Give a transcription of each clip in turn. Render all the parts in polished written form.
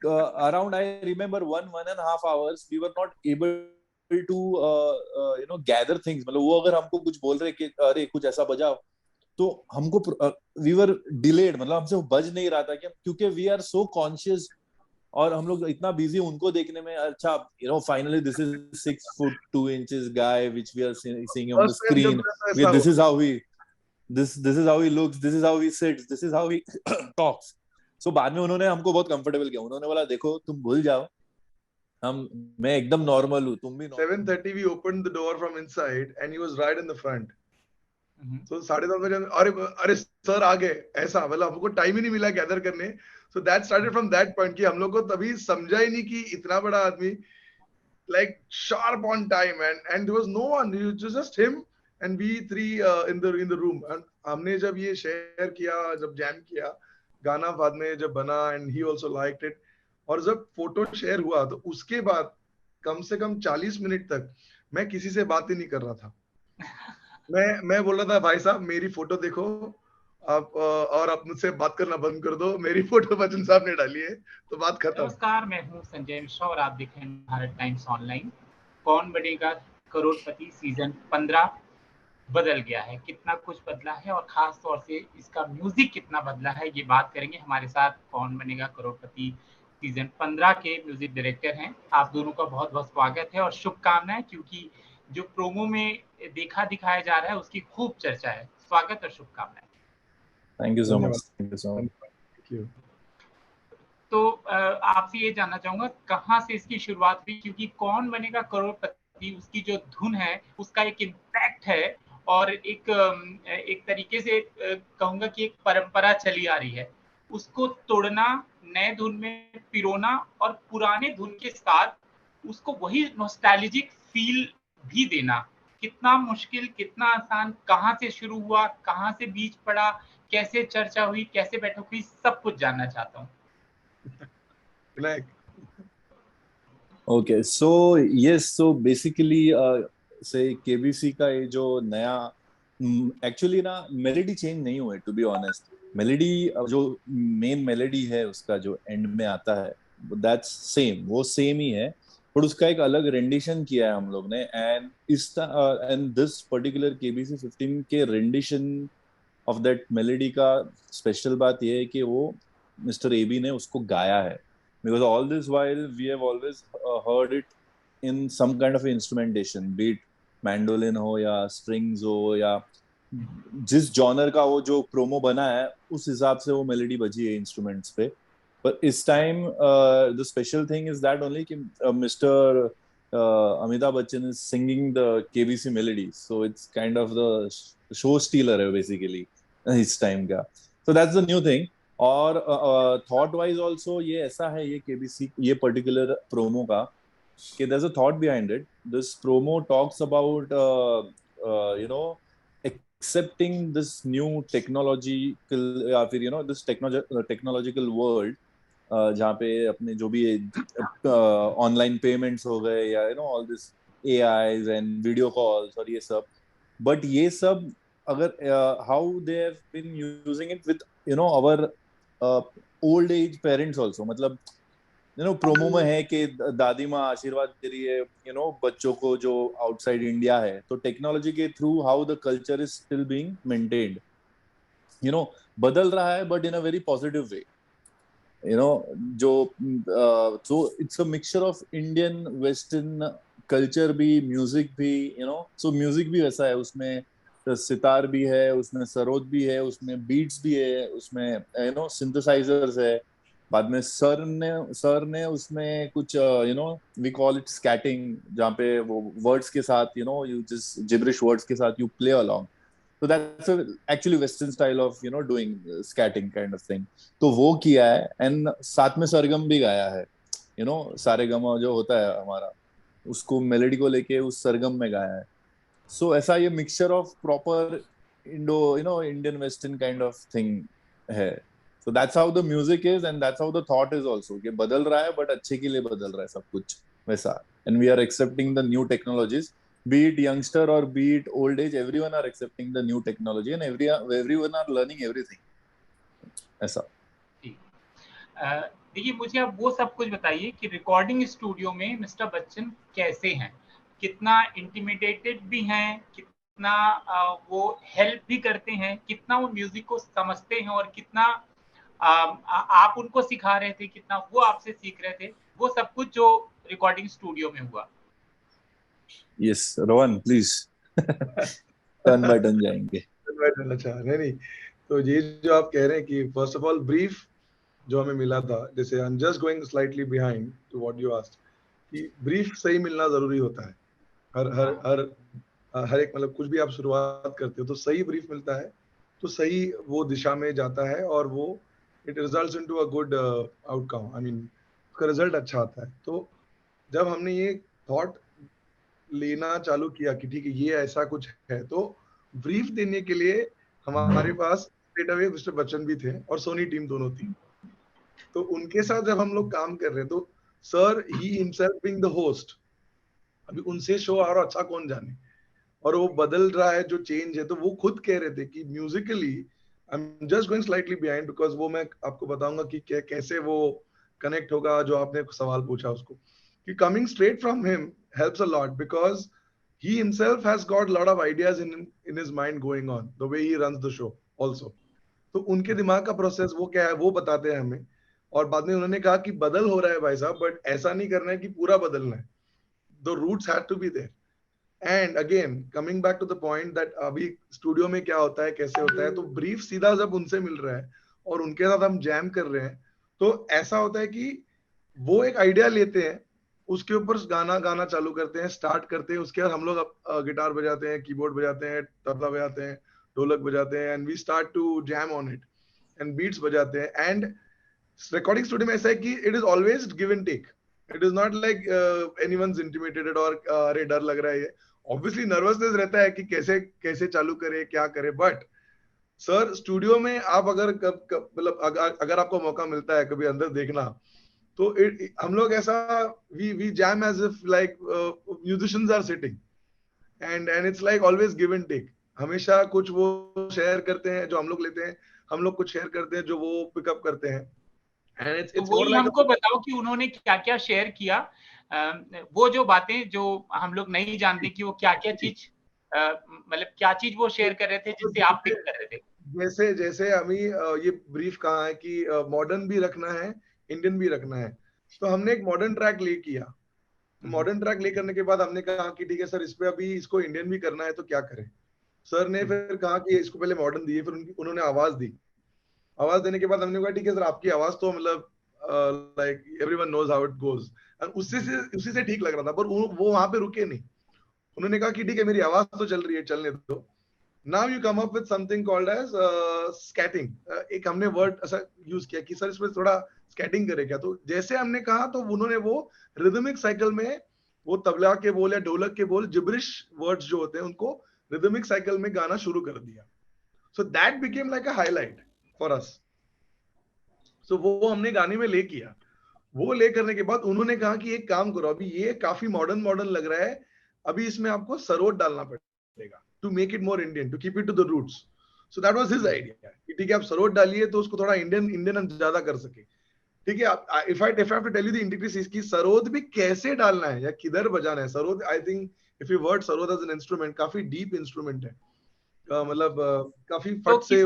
around, I remember 1.5 hours we were not able to gather things. मतलब वो अगर हमको कुछ बोल रहे कि अरे कुछ ऐसा बजाओ, तो हमको we were delayed, मतलब हमसे वो बज नहीं रहा था कि क्योंकि we are so conscious और हम लोग इतना बिजी उनको देखने में. अच्छा, finally this is 6 foot 2 inches guy which we are seeing on the screen. This is how he this is how he looks, this is how he sits, this is how he talks. So बाद में उन्होंने हमको बहुत comfortable किया. उन्होंने बोला देखो तुम भूल जाओ, मैं एकदम नॉर्मल हूँ, तुम भी. 7:30 we opened the door from inside and he was right in the front. So 10:30 बजे अरे सर आ गए, ऐसा मतलब हमको टाइम ही नहीं मिला गैदर करने. So that started from that point कि हम लोग को तभी समझा ही नहीं कि इतना बड़ा आदमी like sharp on time and there was no one, it was just him and we three in the room. And हमने जब ये शेयर किया, जब जैम किया, गाना बाद में जब बना and he also liked it, और जब फोटो शेयर हुआ तो उसके बाद कम से कम 40 मिनट तक मैं किसी से बात ही नहीं कर रहा था. मैं बोल रहा था भाई साहब मेरी फोटो देखो आप और आप मुझसे बात करना बंद कर दो, मेरी फोटो बच्चन साहब ने डाली है तो बात खत्म. नमस्कार, मैं हूं संजय मिश्रा और आप देख रहे हैं भारत टाइम्स ऑनलाइन. कौन बनेगा करोड़पति सीजन 15 बदल गया है, कितना कुछ बदला है और खास तौर से इसका म्यूजिक कितना बदला है, ये बात करेंगे. हमारे साथ कौन बनेगा करोड़पति सीजन 15 के म्यूजिक डायरेक्टर हैं. आप दोनों का बहुत बहुत स्वागत है और शुभकामनाएं, क्योंकि जो प्रोमो में देखा दिखाया जा रहा है उसकी खूब चर्चा है. स्वागत और शुभकामनाएं. Thank you so much. Thank you so much. Thank you. तो आपसे ये जानना चाहूंगा कहाँ से इसकी शुरुआत हुई, क्योंकि कौन बनेगा करोड़पति उसकी जो धुन है उसका एक इम्पैक्ट है और एक तरीके से कहूंगा कि एक परंपरा चली आ रही है. उसको तोड़ना, नए धुन में पिरोना और पुराने धुन के साथ उसको वही नॉस्टैल्जिक फील भी देना, कितना मुश्किल, कितना आसान, कहाँ से शुरू हुआ, कहाँ से बीच पड़ा, कैसे चर्चा हुई, कैसे बैठक हुई, सब कुछ जानना चाहता हूँ. Okay, so yes, so basically say KBC का ये जो नया एक्चुअली ना मेलोडी चेंज नहीं हुआ है, टू बी ऑनेस्ट. मेलोडी जो मेन मेलोडी है उसका जो एंड में आता है दैट्स सेम, वो सेम ही है, पर उसका एक अलग रेंडिशन किया है हम लोग ने. एंड दिस पर्टिकुलर KBC 15 के रेंडिशन ऑफ दैट मेलोडी का स्पेशल बात ये है कि वो मिस्टर एबी ने उसको गाया है. Because all this while we have always heard it in some kind of instrumentation, be it mandolin हो या strings हो या जिस जॉनर का वो जो प्रोमो बना है उस हिसाब से वो मेलोडी बजी है इंस्ट्रूमेंट्स पे. पर इस time the special thing is that only कि Mr. Amitabh Bachchan is singing the KBC melody, so it's kind of the show stealer है basically इस टाइम का. So that's the new thing. और थॉट वाइज ऑल्सो ये ऐसा है ये KBC ये पर्टिकुलर प्रोमो का कि there's a thought behind it. This promo talks about accepting this new technological या फिर this technological world जहाँ पे अपने जो भी ऑनलाइन पेमेंट्स हो गए या all this AIs and video calls और ये सब. बट ये सब अगर how they have been using it with our old age parents also. मतलब प्रोमो में है कि दादी माँ आशीर्वाद दे रही है बच्चों को जो आउटसाइड इंडिया है, तो टेक्नोलॉजी के through how the culture is still being maintained, बदल रहा है but in a very positive way. जो so it's a mixture of Indian western culture भी, म्यूजिक भी, सो म्यूजिक भी वैसा है, उसमें सितार भी है, उसमें सरोद भी है, उसमें बीट्स भी है, उसमें सिंथेसाइजर्स है. बाद में सर ने उसमें कुछ वी कॉल इट स्कैटिंग, जहाँ पे वो वर्ड्स के साथ यू जस्ट जिब्रिश वर्ड्स के साथ you play along. So that's actually Western style of doing scatting kind of thing. तो वो किया है एंड साथ में सरगम भी गाया है. सारेगमा जो होता है हमारा, उसको मेलोडी को लेके उस सरगम में गाया है. So ऐसा ये mixture of proper Indian western kind of thing है. So that's how the music is and that's how the thought is also. कि बदल रहा है बट अच्छे के लिए बदल रहा है सब कुछ वैसा. And we are accepting the new technologies. Be it youngster or be it old age, everyone are accepting the new technology and everyone are learning everything. ऐसा. देखिए मुझे आप वो सब कुछ बताइए कि रिकॉर्डिंग स्टूडियो में मिस्टर बच्चन कैसे हैं, कितना इंटिमिडेटेड भी हैं, कितना वो हेल्प भी करते हैं, कितना वो म्यूजिक को समझते हैं और कितना आप उनको सिखा रहे थे, कितना वो आपसे सीख रहे थे, वो सब कुछ जो रिकॉर्डिंग स्टूडियो में हुआ। Yes Rohan please turn by turn जाएंगे। अच्छा नहीं, तो ये जो आप कह रहे हैं कि फर्स्ट ऑफ ऑल ब्रीफ जो हमें मिला था, जैसे I am just going slightly behind to what you asked, कि ब्रीफ सही मिलना जरूरी होता है। हर हर हर हर एक मतलब कुछ भी आप शुरुआत करते हो तो सही ब्रीफ मिलता है तो सही वो दिशा में जाता है और वो it results into a good outcome, I mean उसका रिजल्ट अच्छा आता है। तो जब हमने ये थॉट लेना चालू किया कि ठीक है ये ऐसा कुछ है, तो ब्रीफ देने के लिए हमारे पास स्ट्रेट अवे मिस्टर बच्चन भी थे और सोनी टीम दोनों थी। तो उनके साथ जब हम लोग काम कर रहे तो sir he himself being the host, अभी उनसे शो आ रहा अच्छा कौन जाने, और वो बदल रहा है जो चेंज है, तो वो खुद कह रहे थे कि Musically I am just going slightly behind because वो मैं आपको बताऊंगा कि कैसे वो कनेक्ट होगा जो आपने सवाल पूछा उसको, कि coming straight from him helps a lot because he himself has got a lot of ideas in his mind going on the way he runs the show also. तो उनके दिमाग का प्रोसेस वो क्या है वो बताते हैं हमें, और बाद में उन्होंने कहा कि बदल हो रहा है भाई साहब, बट ऐसा नहीं करना है कि पूरा बदलना है, the roots had to be there. And again coming back to the point that अभी स्टूडियो में क्या होता है कैसे होता है, तो ब्रीफ सीधा जब उनसे मिल रहा है और उनके साथ हम जैम कर रहे हैं, तो ऐसा होता है कि वो एक आइडिया लेते हैं, उसके ऊपर गाना गाना चालू करते हैं, स्टार्ट करते हैं, उसके बाद हम लोग गिटार बजाते हैं, कीबोर्ड बजाते हैं, तबला बजाते हैं, ढोलक बजाते हैं, and we start to jam on it and beats बजाते हैं। एंड रिकॉर्डिंग स्टूडियो में ऐसा है कि it is always give and take, it is not like anyone's intimidated और अरे डर लग रहा है, ऑब्वियसली नर्वसनेस रहता है कि कैसे कैसे चालू करे क्या करे, बट सर स्टूडियो में आप अगर मतलब अगर आपको मौका मिलता है कभी अंदर देखना, तो हम लोग ऐसा we jam as if like musicians are sitting, and it's like always give and take, हमेशा कुछ वो शेयर करते हैं जो हम लोग लेते हैं, हम लोग कुछ शेयर करते हैं जो वो पिकअप करते हैं, एंड इट्स मोर लाइक हमको बताओ कि उन्होंने क्या क्या शेयर किया, वो जो बातें जो हम लोग नहीं जानते कि वो क्या क्या चीज मतलब क्या चीज वो शेयर कर रहे थे जिससे आप पिक कर रहे थे। जैसे जैसे अभी ये ब्रीफ कहा है कि मॉडर्न भी रखना है इंडियन भी रखना है, तो हमने एक मॉडर्न ट्रैक ले किया, मॉडर्न ट्रैक ले करने के बाद हमने कहा कि ठीक है सर इस पे अभी इसको इंडियन भी करना है तो क्या करें, सर ने फिर कहा कि इसको पहले मॉडर्न दिए, फिर उन्होंने आवाज दी, आवाज देने के बाद हमने कहा ठीक है सर आपकी आवाज तो मतलब like everyone knows how it goes, और उसी से ठीक लग रहा था, पर वो वहां पे रुके नहीं, उन्होंने कहा कि ठीक है मेरी आवाज तो चल रही है चलने दो, now you come up with something called as scatting, एक हमने वर्ड ऐसा यूज किया कि सर इसमें थोड़ा स्कैटिंग करे क्या, तो जैसे हमने कहा तो उन्होंने वो रिदमिक साइकिल में वो तबला के बोल या ढोलक के बोल जिब्रिश वर्ड्स जो होते हैं उनको रिदमिक साइकिल में गाना शुरू कर दिया, so that became like a highlight for us, so वो हमने गाने में ले किया, वो ले करने के बाद उन्होंने कहा कि एक काम करो अभी ये काफी मॉडर्न मॉडर्न लग रहा है, अभी इसमें आपको सरोद डालना पड़ेगा to make it more Indian, to keep it to the roots, so that was his idea कि ठीक है आप सरोद डालिए तो उसको थोड़ा इंडियन इंडियन ज्यादा कर सके, ठीक है। If I have to tell you the integrities की सरोद भी कैसे डालना है या किधर बजाना है, sarod I think if you word sarod as an instrument काफी डीप इंस्ट्रूमेंट है, मतलब काफी फट से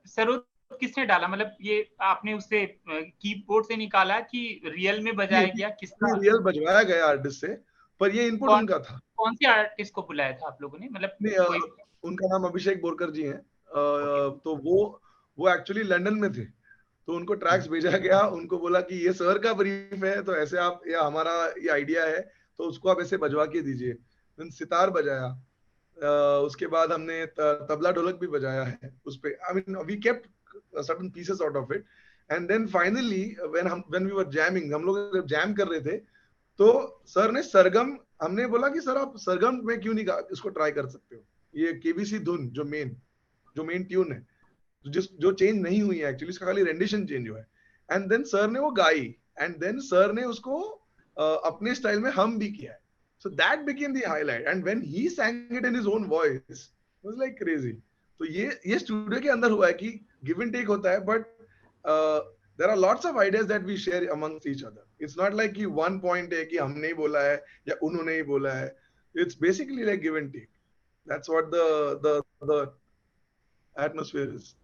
सरोद किसने डाला, मतलब ये आपने उससे कीबोर्ड से निकाला कि रियल में बजाया गया, किसने रियल बजवाया गया आर्टिस्ट से, पर ये इनपुट उनका था। कौन से आर्टिस्ट को बुलाया था आप लोगों ने, मतलब उनका नाम अभिषेक बोरकर जी हैं, तो वो एक्चुअली लंदन में थे, तो उनको ट्रैक्स भेजा गया, उनको बोला कि ये सर का ब्रीफ है तो ऐसे आप या हमारा ये आइडिया है तो उसको आप ऐसे बजवा के दीजिए, सितार बजाया, उसके बाद हमने तबला ढोलक भी बजाया है उस पे, I mean we kept certain pieces out of it, and then finally when we were jamming, हम लोग जब जैम कर रहे थे तो सर ने सरगम, हमने बोला कि सर आप सरगम में क्यों नहीं इसको ट्राई कर सकते हो, ये केबीसी धुन जो मेन ट्यून है जो चेंज नहीं हुई है एक्चुअली, इसका खाली रेंडिशन चेंज हुआ है, एंड देन सर ने वो गाई, एंड देन सर ने उसको अपने स्टाइल में हम भी किया है, so that became the highlight, and when he sang it in his own voice it was like crazy, तो ये स्टूडियो के अंदर हुआ है कि गिव एंड टेक होता है, but there are lots of ideas that we share amongst each other. It's not like कि one point है कि हमने ही बोला है या उन्होंने ही बोला है. It's basically like give and take. That's what the atmosphere is.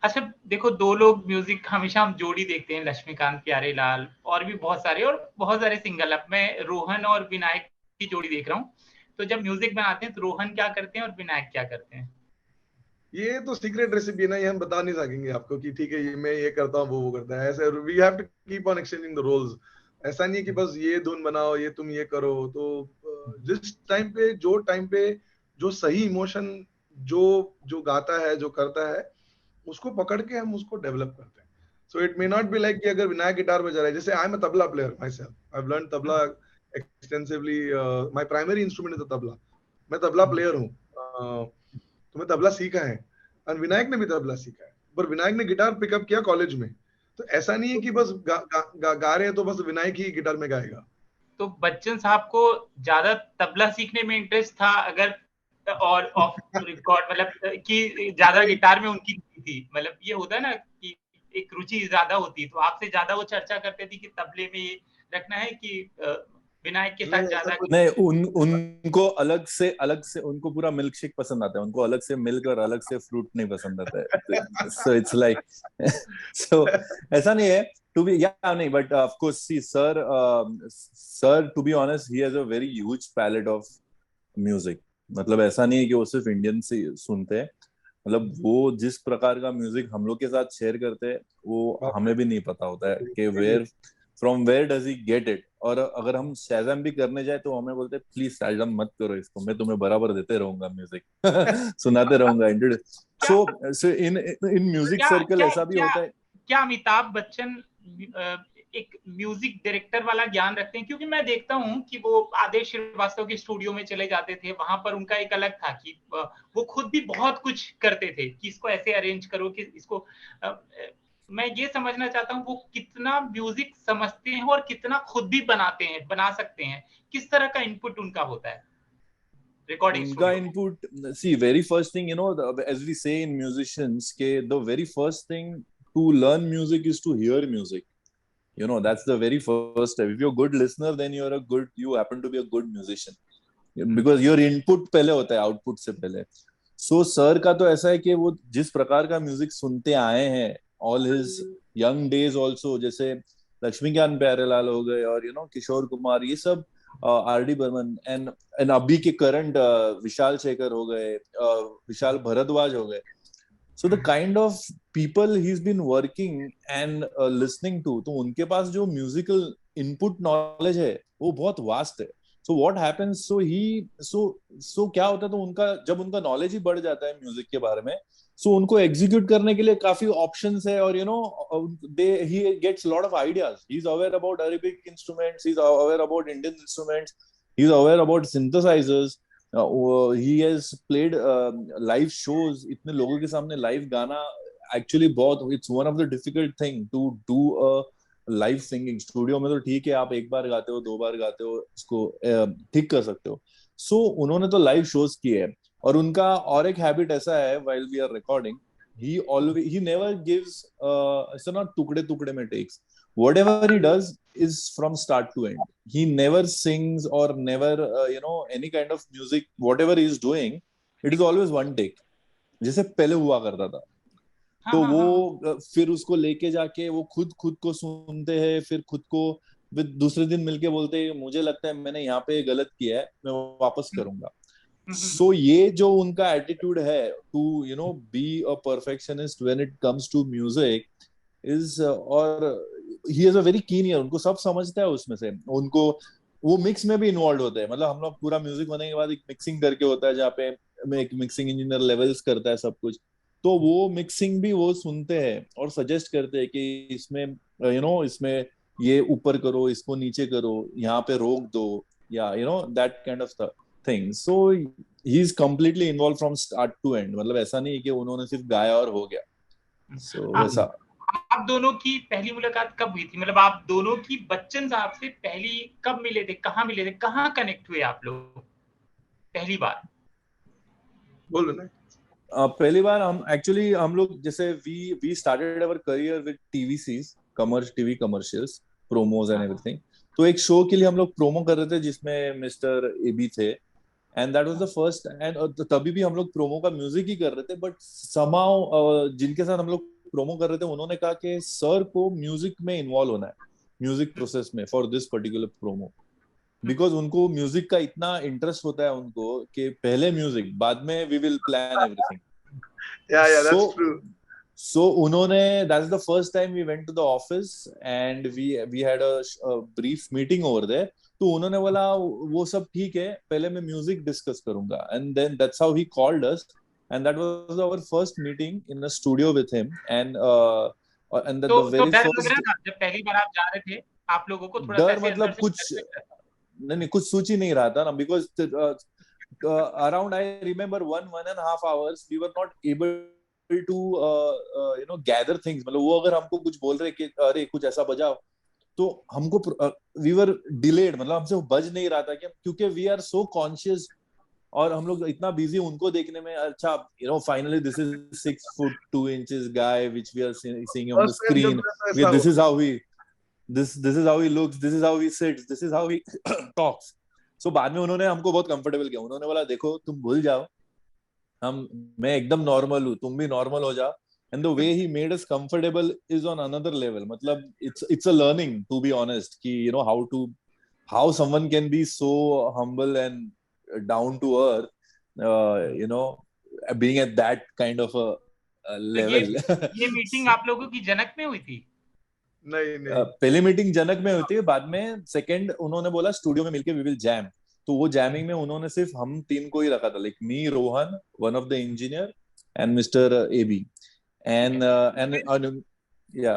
अच्छा देखो, दो लोग म्यूजिक हमेशा हम जोड़ी देखते हैं, लक्ष्मीकांत प्यारेलाल और भी बहुत सारे सिंगल. अब मैं रोहन और विनायक की जोड़ी देख रहा हूँ. तो जब म्यूजिक बनाते हैं तो रोहन क्या करते हैं और विनायक क्या करते हैं? ये तो सीक्रेट रेसिपी है ना, ये हम बता नहीं सकेंगे आपको कि ठीक है ये मैं ये करता हूँ वो करता है. ऐसे we have to keep on exchanging the roles. ऐसा नहीं है कि बस ये धुन बनाओ, ये तुम ये करो. तो जिस टाइम पे जो सही इमोशन जो गाता है, जो करता है, उसको पकड़ के हम उसको डेवलप करते हैं. So it may not be like कि अगर विनायक गिटार बजा रहा है, जैसे I am a tabla player my self, I have learn tabla extensively. My primary instrument is the tabla. मैं तबला प्लेयर हूँ, तो मैं तबला सीखा है. और विनायक ने भी तबला सीखा है, पर विनायक ने गिटार पिकअप किया कॉलेज में. तो ऐसा नहीं है कि बस गा रहे हैं तो बस विनायक ही गिटार में गाएगा. तो बच्चन साहब को ज्यादा तबला सीखने में इंटरेस्ट था अगर, और ऑफ रिकॉर्ड मतलब कि ज्यादा गिटार में उनकी थी, मतलब ये होता है ना कि एक रुचि ज्यादा होती, तो आपसे ज्यादा वो चर्चा करते थे कि तबले में ये रखना है कि विनायक के साथ ज्यादा नहीं. उनको अलग से उनको पूरा मिल्क शेक पसंद आता है. उनको अलग से मिल्क और अलग से फ्रूट नहीं पसंद आता है. सो इट्स लाइक सो ऐसा नहीं है टू बी नहीं, but of course see sir to be honest he has a very huge palette of music. मतलब ऐसा नहीं है कि वो सिर्फ इंडियन से सुनते हैं. मतलब वो जिस प्रकार का म्यूजिक हम लोग के साथ शेयर करते हैं वो हमें भी नहीं पता होता है कि from where does he get it. और अगर हम शैज़म भी करने जाए तो हमें बोलते हैं प्लीज शैज़म मत करो इसको, मैं तुम्हें बराबर देते रहूंगा म्यूजिक सुनाते रहूंगा. सो इन म्यूजिक सर्कल ऐसा भी होता है. क्या अमिताभ बच्चन एक म्यूजिक डायरेक्टर वाला ज्ञान रखते हैं? क्योंकि मैं देखता हूं कि वो आदेश श्रीवास्तव के स्टूडियो में चले जाते थे, वहां पर उनका एक अलग था कि वो खुद भी बहुत कुछ करते थे कि इसको ऐसे अरेंज करो कि इसको मैं ये समझना चाहता हूँ वो कितना म्यूजिक समझते हैं और कितना खुद भी बना सकते हैं. किस तरह का इनपुट उनका होता है रिकॉर्डिंग उनका input? See very first thing, you know, as we say इन म्यूजिशियंस के the very first thing to learn music is to hear music. You know, that's the very first step. If you're a good listener, then you happen to be a good musician, because your input पहले होता है output से पहले. So sir का तो ऐसा है कि वो जिस प्रकार का म्यूजिक सुनते आए हैं all his young days also, जैसे लक्ष्मीकांत प्यारेलाल हो गए और you know किशोर कुमार, ये सब आर.डी. बर्मन एंड अभी के करंट विशाल शेखर हो गए, विशाल भारद्वाज हो गए. So the kind of people he's been working and listening to, तो उनके पास जो musical input knowledge है वो बहुत vast है. So what happens? So क्या होता है, तो उनका जब उनका knowledge ही बढ़ जाता है music के बारे में, so उनको execute करने के लिए काफी options है. और you know he gets a lot of ideas. He's aware about Arabic instruments, he's aware about Indian instruments, he's aware about synthesizers. He has played live shows. इतने लोगों के सामने live गाना actually बहुत, it's one of the difficult thing to do a live singing. Studio में तो ठीक है, आप एक बार गाते हो, दो बार गाते हो, इसको ठीक कर सकते हो. So उन्होंने तो live shows किए हैं. और उनका और एक habit ऐसा है, while we are recording, he never gives ऐसा ना टुकड़े टुकड़े में takes. Whatever he does is from start to end. He never sings or never any kind of music. Whatever he is doing, it is always one take, जैसे पहले हुआ करता था. तो वो फिर उसको लेके जाके वो खुद को सुनते हैं, फिर खुद को दूसरे दिन मिलके बोलते हैं मुझे लगता है मैंने यहाँ पे गलत किया है, मैं वापस करूंगा. So ये जो उनका एटीट्यूड है to be a perfectionist when it comes to music is और he is a very keen ear. उनको सब समझता है उसमें से. उनको वो मिक्स में भी इन्वॉल्व होते हैं. मतलब हम लोग पूरा म्यूजिक होने के बाद एक मिक्सिंग करके होता है, जहाँ पे एक मिक्सिंग इंजीनियर लेवल्स करता है सब कुछ. तो वो मिक्सिंग भी वो सुनते हैं और सजेस्ट करते हैं कि इसमें इसमें ये ऊपर करो, इसको नीचे करो, यहाँ पे रोक दो, या that kind of thing. So he is completely involve from start to end. मतलब ऐसा नहीं है कि उन्होंने सिर्फ गाया और हो गया. सो वैसा. आप दोनों की पहली मुलाकात कब हुई थी? मतलब आप दोनों की बच्चन साहब से पहली कब मिले थे, कहाँ मिले थे, कहाँ कनेक्ट हुए आप लोग पहली बार? बोलो ना. पहली बार हम लोग जैसे we started our career with TVCs, TV commercials, promos and everything. तो एक शो के लिए हम लोग प्रोमो कर रहे थे जिसमें मिस्टर एबी थे, and that was the first. And तभी भी हम लोग प्रोमो का म्यूजिक ही कर रहे थे, बट समाउ जिनके साथ हम लोग प्रोमो कर रहे थे उन्होंने कहा कि सर को म्यूजिक में इन्वॉल्व होना है, म्यूजिक प्रोसेस में, for this particular promo. Because उनको म्यूजिक का इतना इंटरेस्ट होता है उनको कि पहले म्यूजिक, बाद में we will plan everything. Yeah, that's true. So उन्होंने, that's the first time we went to the office and we had a brief meeting over there. तो उन्होंने बोला वो सब ठीक है, पहले मैं म्यूजिक डिस्कस करूंगा, and then that's how he called us, and that was our first meeting in a studio with him. And the very डर first, लग रहा था जब पहली बार आप जा रहे थे, आप लोगों को थोड़ा डर मतलब कुछ नहीं, कुछ सोच ही नहीं रहा था ना, because around I remember 1.5 hours we were not able to gather things। मतलब वो अगर हमको कुछ बोल रहे कि अरे कुछ ऐसा बजाओ, तो हमको we were delayed, मतलब हमसे वो बज नहीं रहा था क्योंकि we are so conscious, और हम लोग इतना बिजी उनको देखने में। अच्छा, finally this is 6'2" guy which we are seeing on the screen, this is how he looks, this is how he sits, this is how he talks। So बाद में उन्होंने हमको बहुत कंफर्टेबल किया, उन्होंने बोला देखो तुम भूल जाओ, मैं एकदम नॉर्मल हूँ, तुम भी नॉर्मल हो जाओ। And the way he made us comfortable is on another level। मतलब it's a learning, to be honest, कि how someone can be so humble and down to earth, being at that kind of a level। ये meeting आप लोगों की जनक में हुई थी? नहीं, पहली मीटिंग जनक में हुई थी, बाद में सेकंड उन्होंने बोला स्टूडियो में मिलके वी विल जैम। तो वो जैमिंग में उन्होंने सिर्फ हम तीन को ही रखा था, like me, Rohan, one of the engineer, and mister AB, and yeah.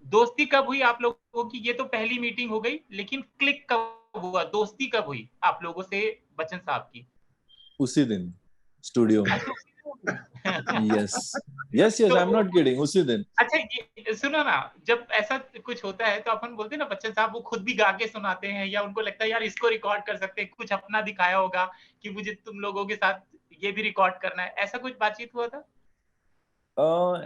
दोस्ती कब हुई आप लोगों की? ये तो पहली मीटिंग हो गई, लेकिन क्लिक कब हुआ, दोस्ती कब हुई आप लोगों से बच्चन साहब की? उसी दिन स्टूडियो में। Yes, I am not kidding, उसी दिन। अच्छा ये सुनो ना, जब ऐसा कुछ होता है तो अपन बोलते हैं ना, बच्चन साहब वो खुद भी गा के सुनाते हैं, या उनको लगता है यार इसको रिकॉर्ड कर सकते हैं, कुछ अपना दिखाया होगा कि मुझे तुम लोगों के साथ ये भी रिकॉर्ड करना है, ऐसा कुछ बातचीत हुआ था?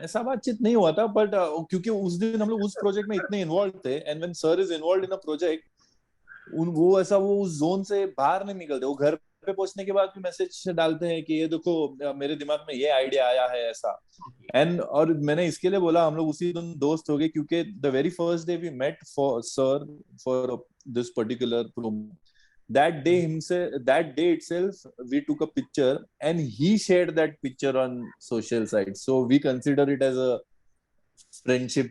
ऐसा बातचीत नहीं हुआ था, बट क्योंकि उस दिन हम लोग उस प्रोजेक्ट में इतने इन्वॉल्व थे, and when sir is involve in a project, वो ऐसा वो उस जोन से बाहर नहीं निकलते। वो घर पे पहुंचने के बाद भी मैसेज डालते हैं कि ये देखो मेरे दिमाग में ये आइडिया आया है ऐसा। एंड और मैंने इसके लिए बोला, हम लोग उसी दिन दोस्त हो गए क्योंकि the very first day we met for sir for this particular promo, that day itself we took a picture and he shared that picture on social sites, so we consider it as a friendship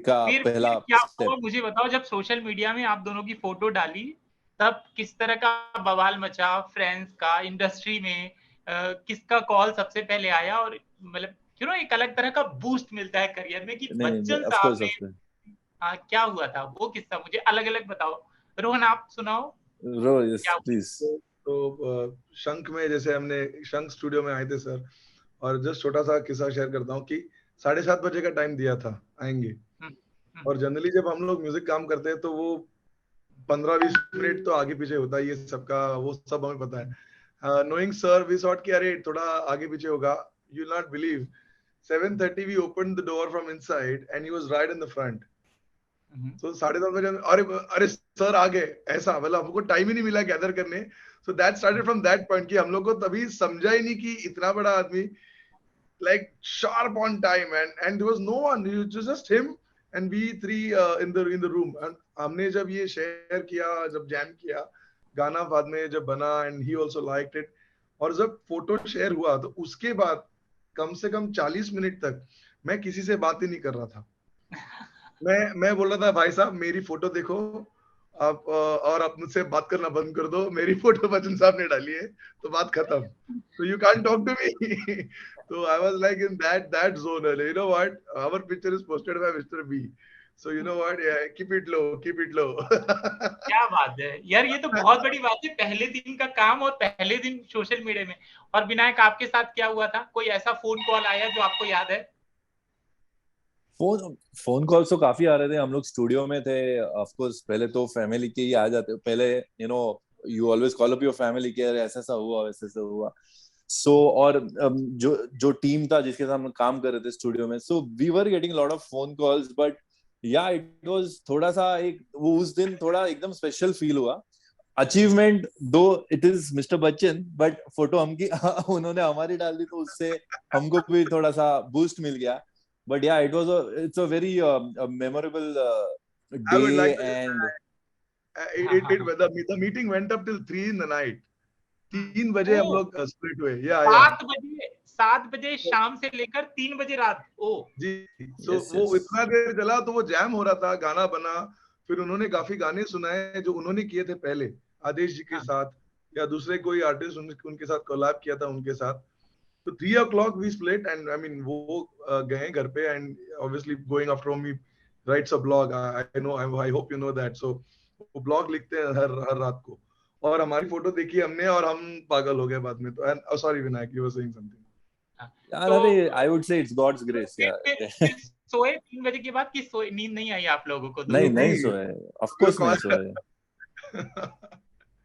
का पहला क्या step। हुआ मुझे बताओ, जब social media में आप दोनों की फोटो डाली तब किस तरह का बवाल मचा फ्रेंड्स का, इंडस्ट्री में किसका कॉल सबसे पहले आया? और मतलब एक अलग तरह का बूस्ट मिलता है करियर में कि बच्चन साहब ने क्या हुआ था, वो किस्सा मुझे अलग अलग बताओ। रोहन आप सुनाओ। प्लीज। तो शंख में, जैसे हमने शंख स्टूडियो में आए थे सर, और जस्ट छोटा सा किस्सा शेयर करता हूँ कि 7:30 बजे का टाइम दिया था आएंगे, और जनरली जब हम लोग म्यूजिक काम करते हैं तो वो 15-20 मिनट तो आगे पीछे होता है, ये सबका वो सब हमें पता है। नोइंग सर वी थॉट कि अरे थोड़ा आगे पीछे होगा। You will not believe, 7:30 we opened the door from inside and he was right in the front. तो 10:30 बजे अरे सर आ गए, ऐसा मतलब हमको टाइम ही नहीं मिला गैदर करने। So that started from that point कि हम लोग को तभी समझा ही नहीं कि इतना बड़ा आदमी, like sharp on time, and there was no one, it was just him and we three in the room. And हमने जब ये शेयर किया, जब जैम किया, गाना बाद में जब बना and he also liked it, और जब फोटो शेयर हुआ तो उसके बाद कम से कम 40 मिनट तक मैं किसी से बात ही नहीं कर रहा था। मैं बोल रहा था भाई साहब मेरी फोटो देखो आप, और आप मुझसे बात करना बंद कर दो, मेरी फोटो बच्चन साहब ने डाली है तो बात खत्म, तो you can't talk to me. तो I was like in that zone, you know what, our picture is posted by mister B, so you know what, keep it low. क्या बात है यार, ये तो बहुत बड़ी बात है, पहले दिन का काम और पहले दिन सोशल मीडिया में। और विनायक आपके साथ क्या हुआ था, कोई ऐसा फोन कॉल आया जो आपको याद है? फोन कॉल्स तो काफी आ रहे थे, हम लोग स्टूडियो में थे। ऑफ कोर्स पहले तो फैमिली के ही आ जाते, पहले you always call up your family के, ऐसा हुआ वैसे हुआ। सो और जो टीम था जिसके साथ हम काम कर रहे थे स्टूडियो में, so we were getting lot of phone calls, but yeah it was थोड़ा सा एक वो उस दिन थोड़ा एकदम स्पेशल फील हुआ. Achievement though it is mister Bachchan, but photo हमकी उन्होंने हमारी डाल दी, तो उससे हमको भी थोड़ा सा बूस्ट मिल गया. बट या it's a very memorable day. And the meeting went up till 3 in the night. 3 बजे हम लोग स्प्लिट हुए. 7 बजे शाम से लेकर 3 बजे रात. ओ जी. So वो इतना देर चला, तो वो जैम हो रहा था, गाना बना, फिर उन्होंने काफी गाने सुनाए जो उन्होंने किए थे पहले आदेश जी के साथ, या दूसरे कोई आर्टिस्ट उनके साथ कोलैब किया था उनके साथ. तो 3 o'clock we split, and I mean वो गए घर पे, and obviously going after home he writes a blog. I know, I hope you know that. So वो ब्लॉग लिखते हैं हर रात को, और हमारी फोटो देखी हमने और हम पागल हो गए बाद में. तो sorry Vinayak, you were saying something. अरे I would say it's God's grace. सोए 3 बजे के बाद कि नींद नहीं आई आप लोगों को? नहीं सोए, ऑफ कोर्स नहीं सोए.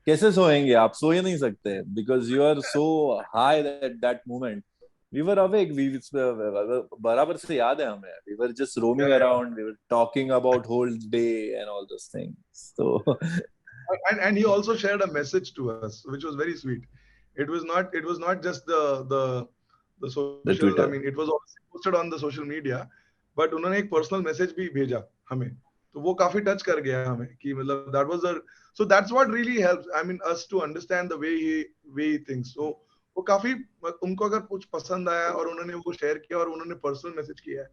कैसे सोएंगे आप? सो ही नहीं सकते, because you are so high at that moment. We were awake, बराबर से याद है हमें. We were just roaming around, we were talking about whole day and all those things. So and he also shared a message to us which was very sweet. It was not just the social, I mean it was also posted on the social media, but उन्होंने एक personal message भी भेजा हमें, तो वो काफी touch कर गया हमें कि मतलब that was a, so that's what really helps, I mean us to understand the way he thinks. So वो काफी, उनको अगर कुछ पसंद आया और उन्होंने वो शेयर किया और उन्होंने पर्सनल मैसेज किया है,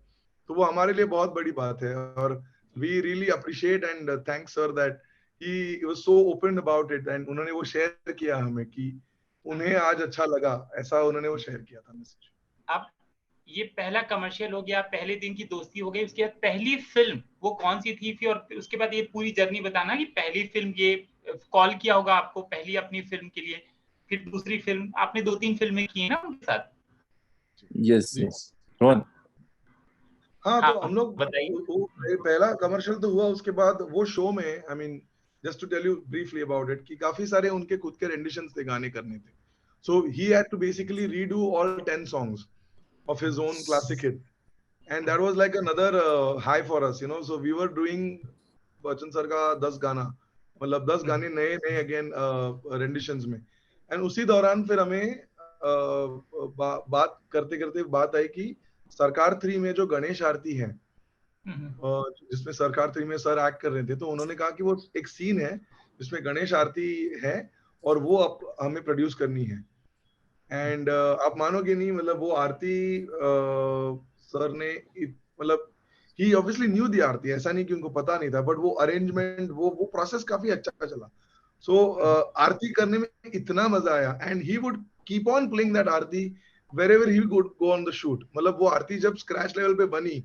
तो वो हमारे लिए बहुत बड़ी बात है. और we really appreciate and thanks sir that he was so open about it, and उन्होंने वो शेयर किया हमें कि उन्हें आज अच्छा लगा, ऐसा उन्होंने वो शेयर किया था मैसेज. अब ये पहला कमर्शियल हो गया, पहले दिन की दोस्ती हो गई, उसके बाद पहली फिल्म वो कौन सी थी? फिर और उसके बाद ये पूरी जर्नी बताना कि पहली फिल्म, ये कॉल किया होगा आपको पहली अपनी फिल्म के लिए, फिर दूसरी फिल्म, आपने 2-3 फिल्में की हैं ना उनके साथ? यस रोहन. हाँ, तो हम लोग बताइए. पहला कमर्शियल तो हुआ, उसके बाद वो शो में, I mean just to tell you briefly about it, कि काफी सारे उनके खुद के रेंडिशंस थे, गाने करने थे. So he had to basically redo all 10 songs of his own classic hit, and that was like another high for us, you know. So we were doing Bachchan sir का 10 गाना, मतलब 10 गाने नए अगेन रेंडिशंस में. एंड उसी दौरान फिर हमें बात करते बात आई कि सरकार 3 में जो गणेश आरती है, जिसमें सरकार 3 में सर एक्ट कर रहे थे, तो उन्होंने कहा कि वो एक सीन है जिसमें गणेश आरती है और वो अब हमें प्रोड्यूस करनी है. एंड आप मानोगे नहीं, मतलब वो आरती सर ने, मतलब ही ऑब्वियसली न्यू दी आरती, ऐसा नहीं कि उनको पता नहीं था, बट वो अरेंजमेंट, वो प्रोसेस काफी अच्छा चला. सो आरती करने में इतना मजा आया, and he would keep on playing that Aarti wherever he would go on the shoot. मतलब वो आरती जब स्क्रैच लेवल पे बनी,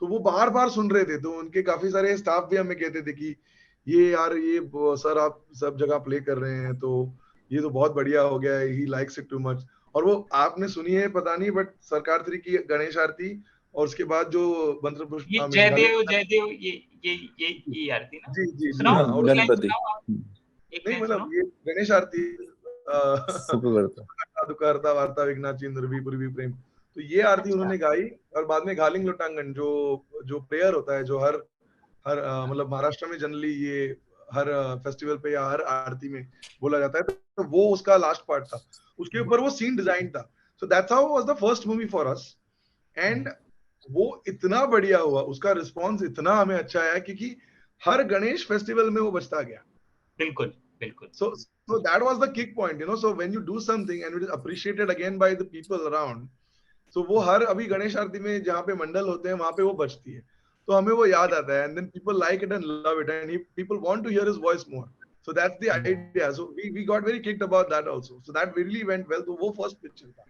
तो वो बार बार सुन रहे थे, तो उनके काफी सारे स्टाफ भी हमें कहते थे कि ये यार, ये सर आप सब जगह प्ले कर रहे हैं, तो ये तो बहुत बढ़िया हो गया है, he likes it too much. और वो आपने सुनी है पता नहीं, बट सरकार 3 की गणेश आरती और उसके बाद जो मंत्र पुष्प, जयदेव ये आरती ना, जी गणपति नहीं, मतलब ये गणेश आरती दुकारता वार्ता विघ्नाची नरवी प्रेम, तो ये आरती उन्होंने गाई. और बाद में घालिंग लोटांगन जो प्रेयर होता है, जो हर मतलब महाराष्ट्र में जनरली ये हर फेस्टिवल पे या हर आरती में बोला जाता है, तो वो उसका लास्ट पार्ट था, उसके ऊपर वो सीन डिजाइन था. So that's how was the first movie for us, and वो इतना बढ़िया हुआ, उसका रिस्पॉन्स इतना हमें अच्छा आया, क्योंकि हर गणेश फेस्टिवल में वो बजता गया. बिल्कुल. So that was the kick point, you know. So when you do something and it is appreciated again by the people around, so वो हर अभी गणेश आरती में जहाँ पे मंडल होते हैं वहाँ पे वो बजती है, तो हमें वो याद आता है, and then people like it and love it, and people want to hear his voice more. So that's the idea. So we got very kicked about that also. So that really went well. तो वो first picture था.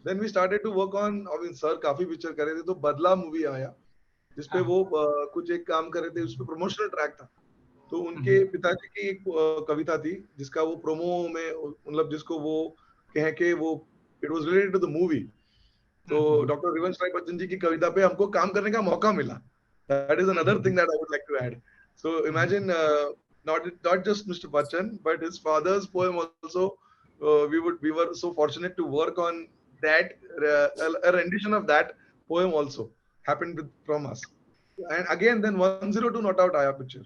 Then we started to work on, I mean sir काफी picture करे थे, तो बदला movie आया, जिसपे वो कुछ एक काम करे थे, उसपे प्रमोशनल ट्रैक था. तो उनके पिताजी की एक कविता थी जिसका वो प्रोमो में, मतलब जिसको वो कह के वो it was related to the movie. तो डॉक्टर रिवंश राय बच्चन जी की कविता पे हमको काम करने का मौका मिला. That is another thing that I would like to add. So imagine not just Mr. Bachchan, but his father's poem also we were so fortunate to work on that a rendition of that poem also happened from us. And again then 102 Not Out आया picture.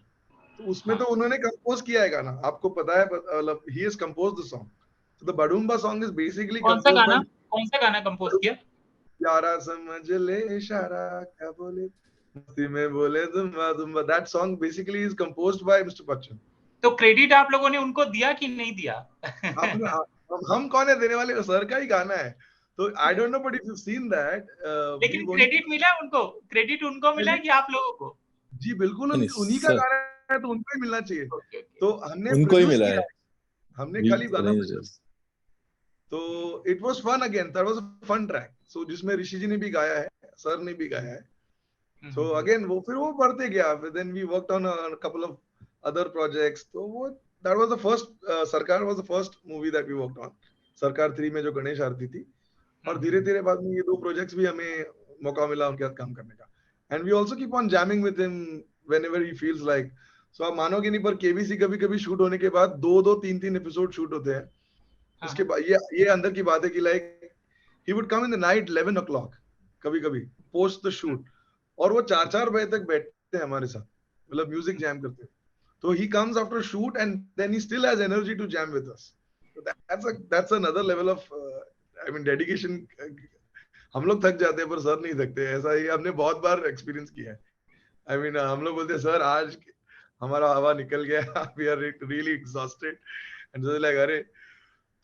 तो उसमें तो उन्होंने compose किया है गाना, आपको पता है, मतलब he has composed the song. So the Badumba song is basically composed by. कौन सा गाना कंपोज किया? यारा समझ ले इशारा क्या बोले मस्ती में बोले दुम्बा. That song basically is composed by Mr. Bachchan. तो क्रेडिट आप लोगों ने उनको दिया कि नहीं दिया? हम कौन है देने वाले, सर का ही गाना है. तो I don't know, but if you've seen that. लेकिन क्रेडिट मिला उनको, क्रेडिट उनको मिला कि आप लोगों को? जी बिल्कुल, उन्हीं का गाना है तो उनको ही मिलना चाहिए. तो हमने उनको ही मिला है, हमने खाली गाना. तो it was fun again, that was a fun track. So जिसमें ऋषि जी ने भी गाया है, सर ने भी गाया है. So again वो फिर वो बढ़ते गया. Then we worked on a couple of other projects. तो वो that was the first सरकार was the first movie that we worked on. सरकार 3 में जो गणेश आरती थी. और धीरे धीरे बाद में ये 2 प्रोजेक्ट्स भी हमें मौका मिला उनके साथ काम करने का. And we also keep on jamming with him whenever he feels like. So आप मानोगे नहीं, पर केबीसी कभी कभी शूट होने के बाद 2-2 3-3 एपिसोड शूट होते हैं. उसके बाद ये अंदर की बात है कि like he would come in the night 11 o'clock कभी कभी post the shoot, और वो 4-4 बजे तक बैठते हैं हमारे साथ, मतलब म्यूजिक जैम करते हैं. तो he comes after shoot and then he still has energy to jam with us. So that's another level of I mean dedication. हम लोग थक जाते हैं पर सर नहीं थकते, ऐसा ही हमने बहुत बार एक्सपीरियंस किया है. I mean हम लोग बोलते हैं सर आज हमारा हवा निकल गया, we are really exhausted, and so like अरे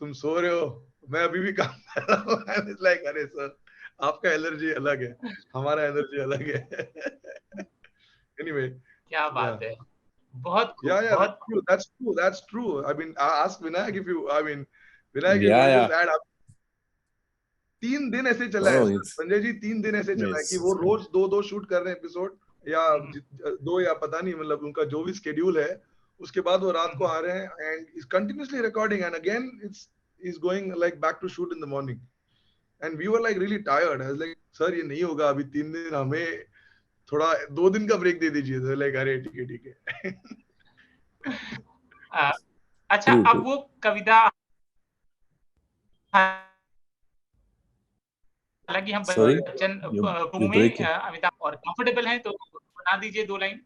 तुम सो रहे हो, मैं अभी भी काम कर रहा हूँ. And it's like अरे सर आपका एनर्जी अलग है, हमारा एनर्जी अलग है. Anyway, क्या बात है, बहुत खूब. Yeah, बहुत that's true. I mean ask Vinayak if you, I mean Vinayak, you just add up. 3 दिन ऐसे चला है संजय जी, 3 दिन ऐसे चला है कि वो रोज 2-2 शूट कर रहे हैं एपिसोड, या 2 या पता नहीं, मतलब उनका जो भी स्केड्यूल है. उसके बाद वो रात को आ रहे हैं and is continuously recording, and again it's going like back to shoot in the morning. And we were like really tired. I was like sir ये नहीं होगा अभी 3 दिन, हमें थोड़ा 2 दिन का ब्रेक दे दीजिए. तो लाइक अरे ठीक है. अच्छा, अब वो कविता, हालांकि हम बच्चन में अमिताभ और कंफर्टेबल हैं तो बना दीजिए 2 लाइन.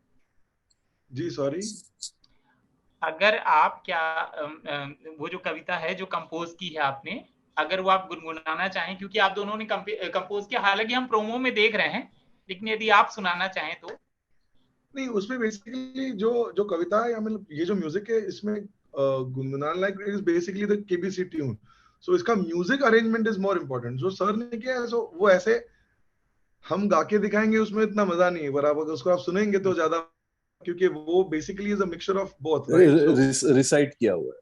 जी सॉरी. अगर आप क्या वो जो कविता है जो कंपोज की है आपने, अगर वो आप गुनगुनाना चाहें, क्योंकि आप दोनों ने कंपोज किया, हालांकि हम प्रोमो में देख रहे हैं, लेकिन यदि आप सुनाना चाहें तो. नहीं, उसमें बेसिकली जो कविता है, मतलब ये जो म्यूजिक है इसमें गुनगुनाना like it is basically the KBC tune. So इसका music arrangement is more important. जो सर ने किया है, सो वो ऐसे हम गा के दिखाएंगे उसमें इतना मजा नहीं है बराबर, उसको आप सुनेंगे तो ज्यादा, क्योंकि वो basically is a mixture of both. Recite किया हुआ है.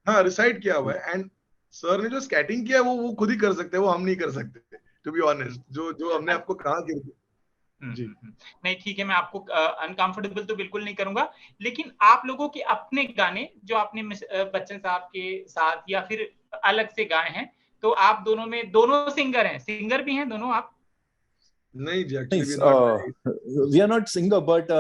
हाँ, रिसाइट किया हुआ है. एंड सर ने जो स्केटिंग किया है वो खुद ही कर सकते हैं, वो हम नहीं कर सकते, टू बी ऑनेस्ट. जो हमने आपको कहा कि जी नहीं, ठीक है, मैं आपको अनकंफर्टेबल तो बिल्कुल नहीं करूंगा, लेकिन आप लोगों के अपने गाने जो आपने बच्चन साहब के साथ या फिर अलग से गाए हैं, तो आप दोनों में दोनों सिंगर हैं, सिंगर भी हैं दोनों आप? नहीं जी, actually we are not singer, but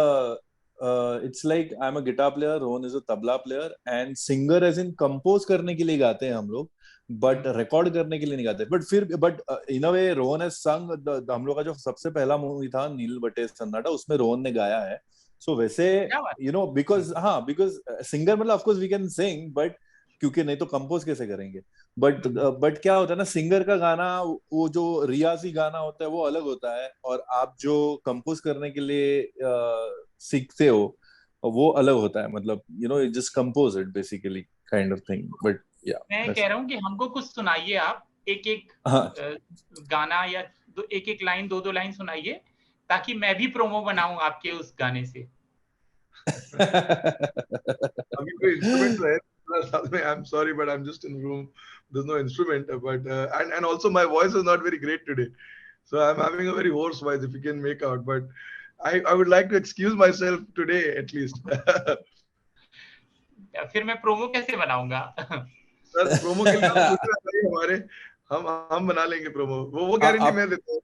it's like I'm a guitar player, Rohan is a tabla player, and singer as in compose करने के लिए गाते हैं हम लोग, बट रिकॉर्ड करने के लिए नहीं गाते. But in a way Rohan has संग, हम लोग का जो सबसे पहला मूवी था नील बटे सन्नाटा, उसमें रोहन ने गाया है. सो वैसे यू नो बिकॉज सिंगर मतलब of course we can sing, but क्योंकि नहीं तो कंपोज कैसे करेंगे. बट क्या होता है ना, सिंगर का गाना वो जो रियाजी गाना होता है वो अलग होता है, और आप जो कंपोज करने के लिए सीखते हो वो अलग होता है. मतलब you know just compose it basically kind of thing. But मैं कह रहा हूँ कि हमको कुछ सुनाइए आप, एक गाना या एक लाइन, 2 लाइन सुनाइए, ताकि मैं भी प्रोमो बनाऊं आपके उस गाने से. अभी कोई इंस्ट्रूमेंट है साथ में? I'm sorry, but I'm just in room. There's no instrument, but and also my voice is not very great today, so I'm having a very hoarse voice, if you can make out. But I would like to excuse myself today at least. फिर मैं promo कैसे बनाऊंगा? Sir promo के लिए हमारे हम बना लेंगे प्रोमो, वो गारंटी मैं देता हूँ.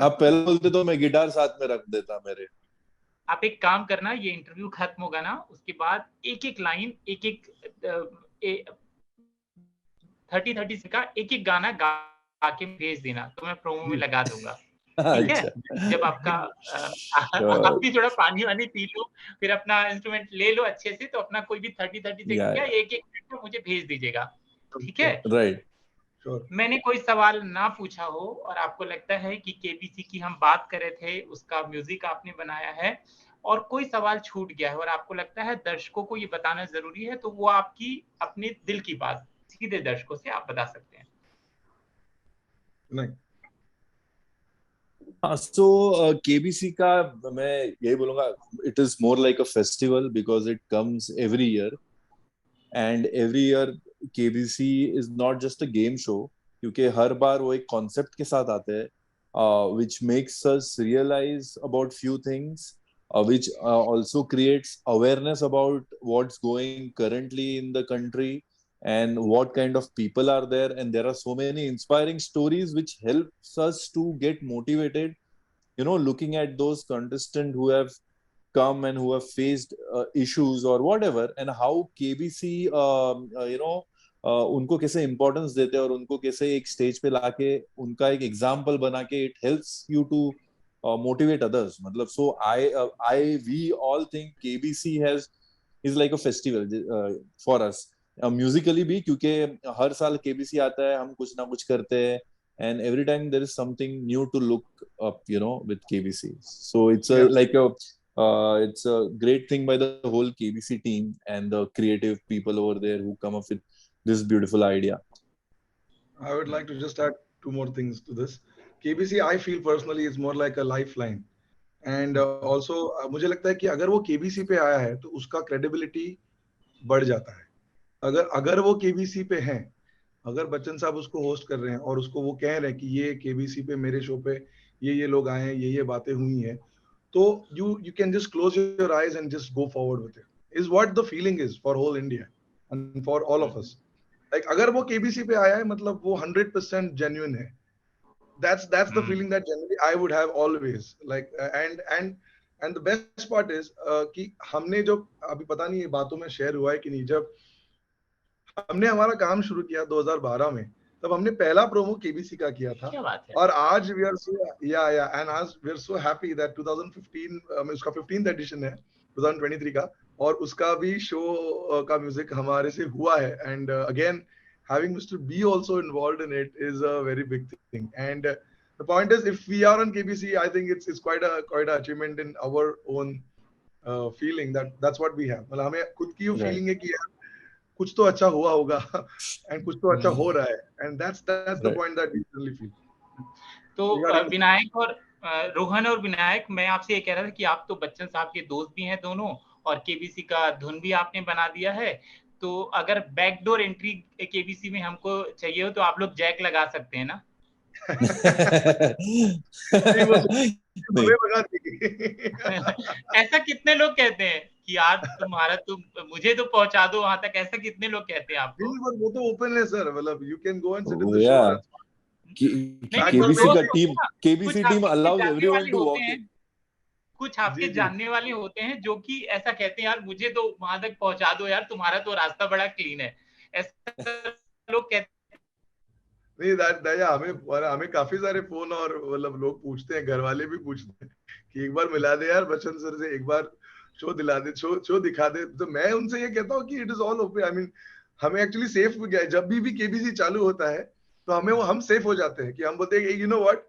आप पहले बोलते तो मैं गिटार साथ में रख देता मेरे. आप एक काम करना, ये इंटरव्यू खत्म होगा ना, उसके बाद एक लाइन, एक 30-30 का एक एक गाना गा के भेज देना, तो मैं प्रोमो में लगा दूंगा। ठीक है, जब आपका आप भी थोड़ा पानी वानी पी लो, फिर अपना इंस्ट्रूमेंट ले लो अच्छे से, तो अपना कोई भी 30-30 सेकंड का एक एक मिनट में मुझे भेज दीजिएगा, ठीक है? राइट। मैंने कोई सवाल ना पूछा हो और आपको लगता है कि केबीसी की हम बात कर रहे थे, उसका म्यूजिक आपने बनाया है और कोई सवाल छूट गया है और आपको लगता है दर्शकों को ये बताना जरूरी है, तो वो आपकी अपने दिल की बात सीधे दर्शकों से आप बता सकते हैं। नहीं, हाँ, सो केबीसी का मैं यही बोलूंगा, it is more like a festival because it comes every year, and every year KBC is not just a game show, क्योंकि हर बार वो एक कॉन्सेप्ट के साथ आते हैं which makes us realize about few things, which also creates awareness about what's going currently in the country and what kind of people are there, and there are so many inspiring stories which helps us to get motivated, looking at those contestants who have come and who have faced issues or whatever, and how KBC उनको कैसे importance देते हैं और उनको कैसे एक stage पे लाके उनका एक एग्जाम्पल बना के it helps you to motivate others. मतलब so I we all think KBC has is like a festival for us, musically भी, क्योंकि हर साल केबीसी आता है, हम कुछ ना कुछ करते हैं, and every time there is something new to look up, with KBC. So it's it's a great thing by the whole KBC team and the creative people over there who come up with this beautiful idea. I would like to just add two more things to this. KBC, I feel personally, is more like a lifeline. And also, मुझे लगता है कि अगर वो KBC पे आया है तो उसका credibility बढ़ जाता है। अगर वो KBC पे हैं, अगर बच्चन साहब उसको होस्ट कर रहे हैं और उसको वो कह रहे हैं कि ये KBC पे मेरे शो पे ये लोग आए हैं, ये बातें हुई हैं, तो you can just close your eyes and just go forward with it. Is what the feeling is for whole India and for all of us. Like अगर वो KBC पे आया है, मतलब वो 100% genuine है. That's the feeling that generally I would have always. Like and the best part is कि हमने जो अभी पता नहीं ये बातों में शेयर हुआ है कि नहीं, जब हमने हमारा काम शुरू किया 2012 में, तब हमने पहला प्रोमो केबीसी का किया था। और आज वी आर सो एंड आज we are so happy that 2015 में उसका 15th एडिशन है 2023 का, और उसका भी शो का म्यूजिक हमारे से हुआ है। And again having Mr. B also involved in it is a very big thing. And the point is, if we are on KBC, I think it's quite a achievement in our own feeling that's what we have. मतलब हमें खुद की feeling है कि कुछ तो अच्छा हुआ होगा and कुछ तो अच्छा हो रहा है, and that's the point that we really feel. तो विनायक और रोहन और विनायक, मैं आपसे ये कह रहा था कि आप तो बच्चन साहब के दोस्त भी हैं दोनों, और केबीसी का धुन भी आपने बना दिया है, तो अगर बैकडोर एंट्री केबीसी में हमको चाहिए हो तो आप लोग जैक लगा सकते हैं ना? ऐसा कितने लोग कहते हैं कि यार तुम्हारा तो मुझे तो पहुंचा दो वहां तक, ऐसा कितने लोग कहते हैं आपको? वो तो ओपन है सर, मतलब you can go and sit in the show. KBC team allows everyone to walk in. कुछ आपके जानने वाले होते हैं जो कि ऐसा कहते हैं यार मुझे तो वहां तक पहुंचा दो यार, तुम्हारा तो रास्ता बड़ा क्लीन है, ऐसा लोग कहते नहीं। दया हमें काफी सारे फोन और मतलब लोग पूछते हैं, घर वाले भी पूछते हैं कि एक बार मिला दे यार बच्चन सर से, एक बार शो दिला दे, शो दिखा दे। तो मैं उनसे ये कहता हूँ कि it is all open. I mean हमें एक्चुअली सेफ हो गया है, जब भी केबीसी चालू होता है तो हम सेफ हो जाते हैं कि हम बोलते हैं you know what,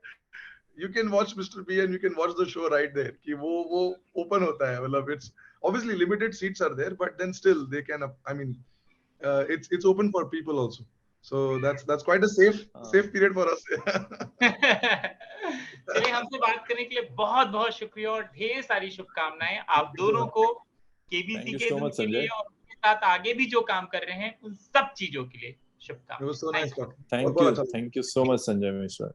you can watch Mr. B and you can watch the show right there कि वो open होता है। मतलब it's obviously limited seats are there, but then still they can, I mean it's open for people also, so that's quite a safe period for us. चलिए, हमसे बात करने के लिए बहुत बहुत शुक्रिया और ढेर सारी शुभकामनाएं आप दोनों को केबीसी के दिन के लिए, और उनके साथ आगे भी जो काम कर रहे हैं उन सब चीजों के लिए शुभकामनाएं। Thank you so much Sanjay Mishra.